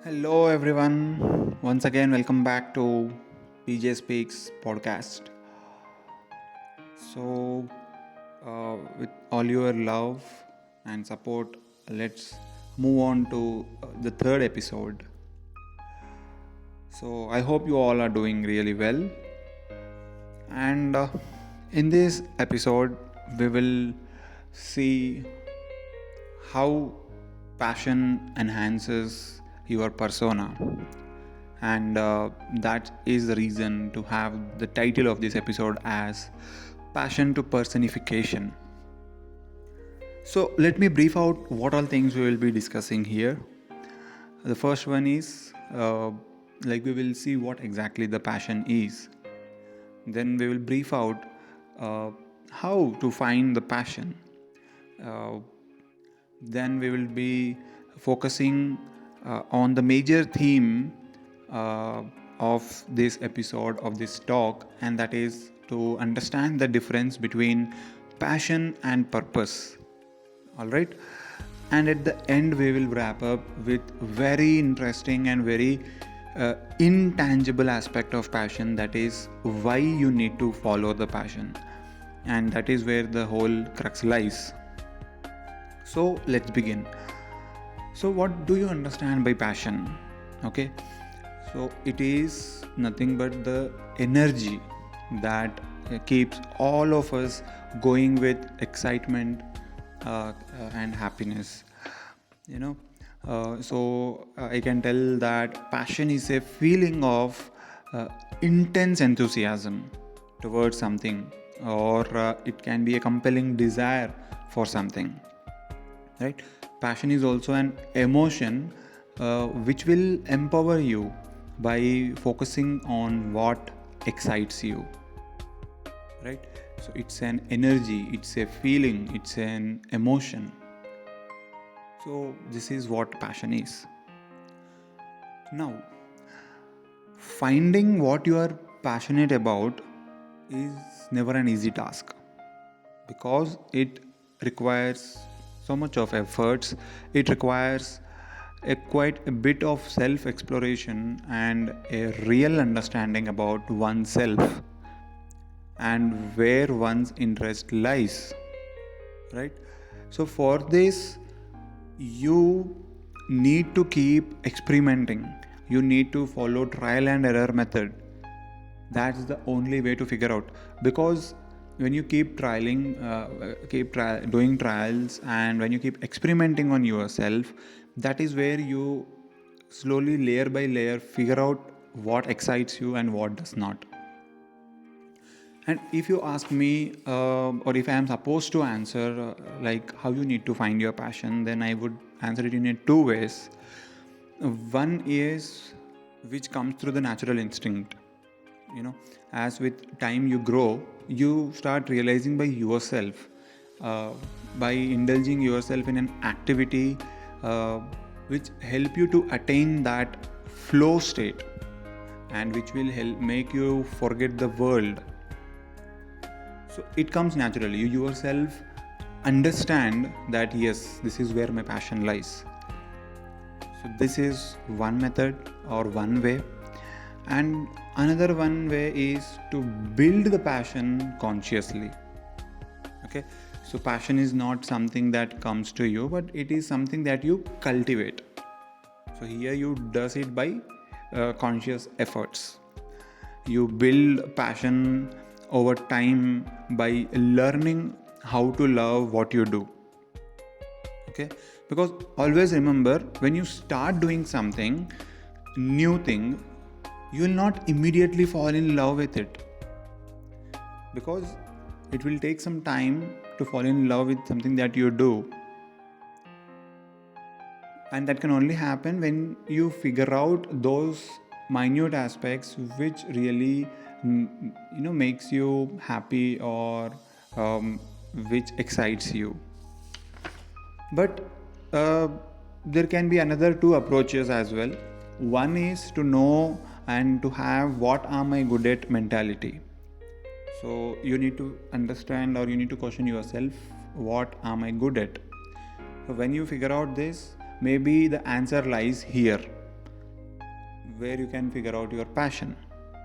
Hello, everyone. Once again, welcome back to PJ Speaks podcast. So, with all your love and support, let's move on to the third episode. So, I hope you all are doing really well. And in this episode, we will see how passion enhances your persona, and that is the reason to have the title of this episode as Passion to Personification. So let me brief out what all things we will be discussing here. The first one is we will see what exactly the passion is. Then we will brief out uh, how to find the passion. uh, then we will be focusing on the major theme uh, of this episode of this talk, and that is to understand the difference between passion and purpose. All right, and at the end we will wrap up with very interesting and very intangible aspect of passion, that is why you need to follow the passion, and that is where the whole crux lies. So let's begin. So, what do you understand by passion? Okay, so it is nothing but the energy that keeps all of us going with excitement and happiness. You know, I can tell that passion is a feeling of intense enthusiasm towards something, or it can be a compelling desire for something, right? Passion is also an emotion which will empower you by focusing on what excites you, right? So it's an energy, it's a feeling, it's an emotion. So this is what passion is. Now, finding what you are passionate about is never an easy task, because it requires so much of efforts. It requires quite a bit of self exploration and a real understanding about oneself and where one's interest lies, right? So for this, you need to keep experimenting. You need to follow trial and error method. That's the only way to figure out, because when you keep doing trials, and when you keep experimenting on yourself, that is where you slowly, layer by layer, figure out what excites you and what does not. And if you ask me, or if I am supposed to answer like how you need to find your passion, then I would answer it in two ways. One is which comes through the natural instinct. As with time you grow, you start realizing by yourself, uh, by indulging yourself in an activity uh, which help you to attain that flow state, and which will help make you forget the world. So it comes naturally. You yourself understand that yes, this is where my passion lies. So this is one method or one way. And another one way is to build the passion consciously. Okay, so passion is not something that comes to you, but it is something that you cultivate. So here you does it by conscious efforts. You build passion over time by learning how to love what you do. Okay, because always remember, when you start doing something new thing, you will not immediately fall in love with it, because it will take some time to fall in love with something that you do. And that can only happen when you figure out those minute aspects which really makes you happy, or which excites you. But there can be another two approaches as well. One is to know and to have what am I good at mentality. So you need to understand, or you need to question yourself, what am I good at? So when you figure out this, maybe the answer lies here. where you can figure out your passion,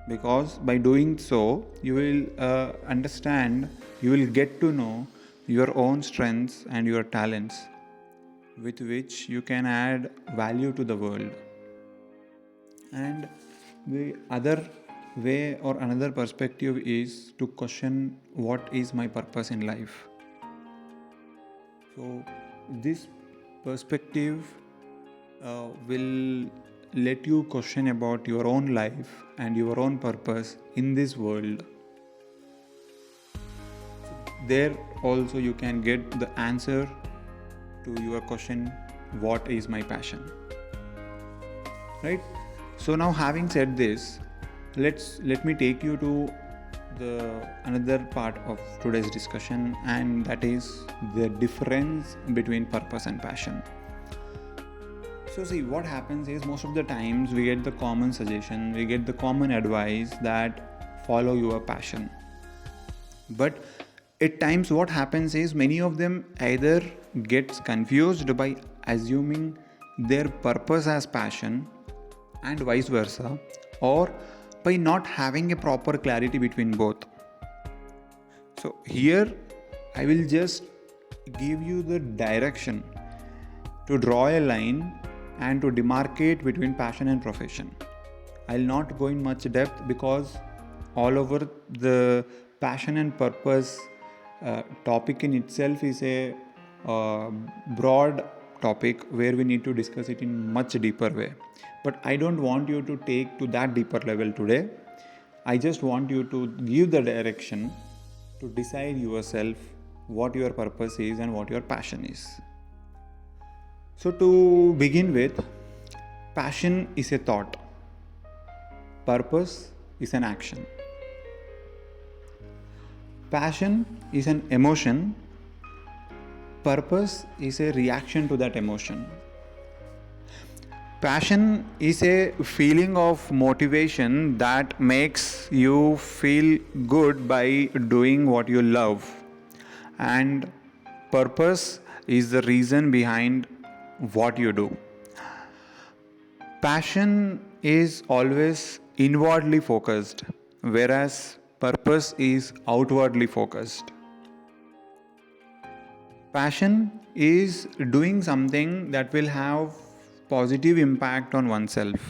because by doing so you will understand, you will get to know your own strengths and your talents with which you can add value to the world. And the other way or another perspective is to question what is my purpose in life. So this perspective will let you question about your own life and your own purpose in this world. There also you can get the answer to your question, what is my passion? Right? So now, having said this, let me take you to the another part of today's discussion, and that is the difference between purpose and passion. So see, what happens is, most of the times we get the common suggestion, we get the common advice that follow your passion. But at times what happens is, many of them either gets confused by assuming their purpose as passion and vice versa, or by not having a proper clarity between both. So here I will just give you the direction to draw a line and to demarcate between passion and profession. I'll not go in much depth, because all over the passion and purpose topic in itself is a broad topic where we need to discuss it in much deeper way. But I don't want you to take to that deeper level today. I just want you to give the direction to decide yourself what your purpose is and what your passion is. So to begin with, passion is a thought, purpose is an action. Passion is an emotion, purpose is a reaction to that emotion. Passion is a feeling of motivation that makes you feel good by doing what you love, and purpose is the reason behind what you do. Passion is always inwardly focused, whereas purpose is outwardly focused. Passion is doing something that will have positive impact on oneself,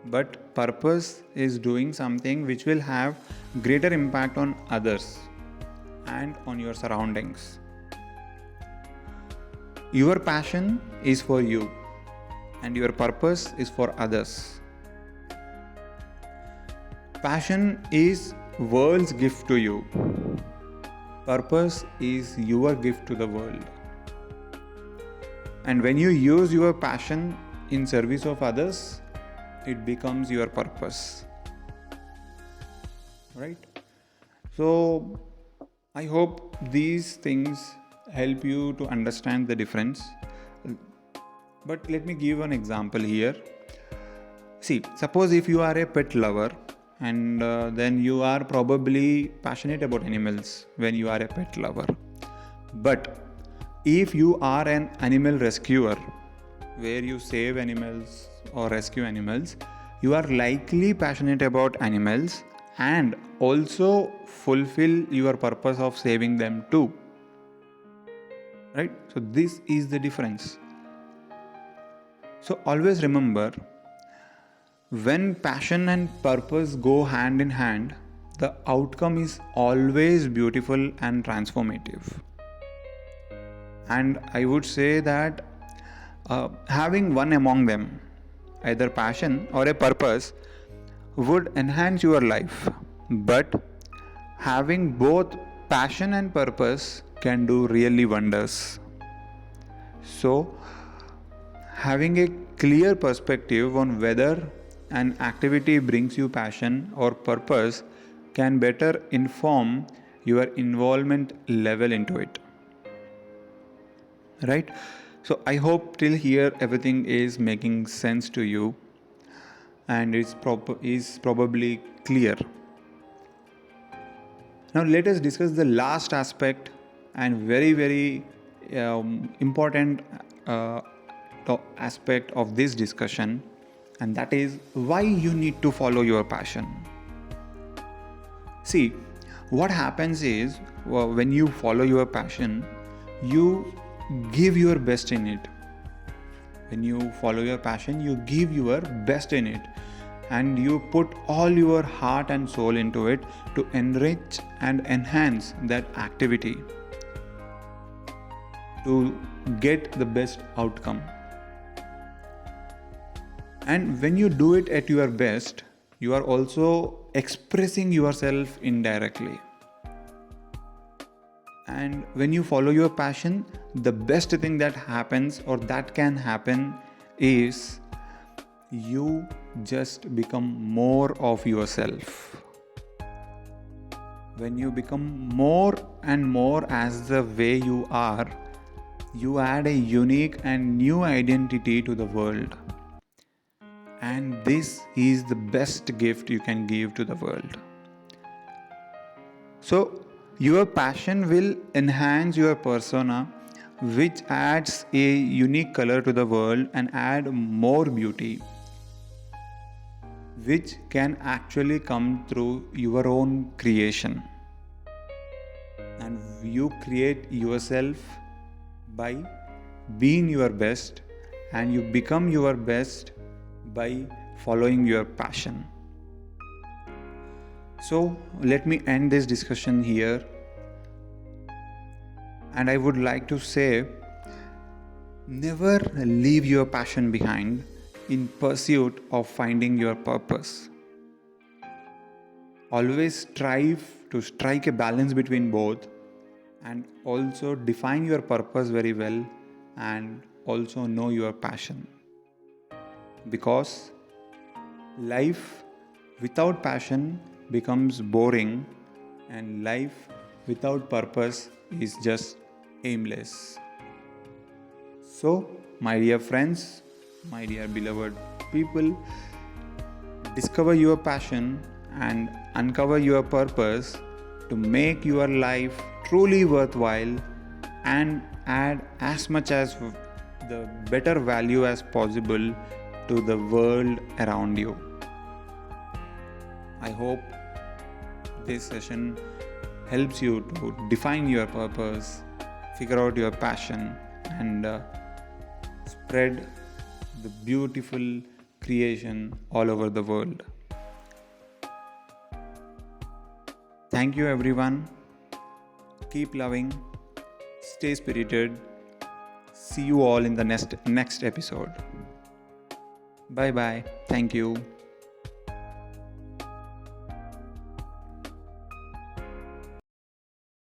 but purpose is doing something which will have greater impact on others and on your surroundings. Your passion is for you and your purpose is for others. Passion is world's gift to you. Purpose is your gift to the world. And when you use your passion in service of others, it becomes your purpose. Right? So I hope these things help you to understand the difference. But let me give an example here. See, suppose if you are a pet lover, and then you are probably passionate about animals when you are a pet lover. But if you are an animal rescuer, where you save animals or rescue animals, you are likely passionate about animals and also fulfill your purpose of saving them too. Right? So this is the difference. So always remember, when passion and purpose go hand in hand, the outcome is always beautiful and transformative. And I would say that having one among them, either passion or a purpose, would enhance your life. But having both passion and purpose can do really wonders. So, having a clear perspective on whether an activity brings you passion or purpose can better inform your involvement level into it. Right? So I hope till here everything is making sense to you and is probably clear. Now let us discuss the last aspect and very important aspect of this discussion, and that is why you need to follow your passion. See, what happens is when you follow your passion, you give your best in it. When you follow your passion, you give your best in it, and you put all your heart and soul into it to enrich and enhance that activity to get the best outcome. And when you do it at your best, you are also expressing yourself indirectly. And when you follow your passion, the best thing that happens or that can happen is you just become more of yourself. When you become more and more as the way you are, you add a unique and new identity to the world. And this is the best gift you can give to the world. So, your passion will enhance your persona, which adds a unique color to the world and add more beauty, which can actually come through your own creation. And you create yourself by being your best, and you become your best by following your passion. So let me end this discussion here, and I would like to say, never leave your passion behind in pursuit of finding your purpose. Always strive to strike a balance between both, and also define your purpose very well, and also know your passion. Because life without passion becomes boring, and life without purpose is just aimless. So, my dear friends, my dear beloved people, discover your passion and uncover your purpose to make your life truly worthwhile and add as much as the better value as possible to the world around you. I hope this session helps you to define your purpose, figure out your passion, and spread the beautiful creation all over the world. Thank you, everyone. Keep loving, stay spirited. See you all in the next episode. Bye bye. Thank you.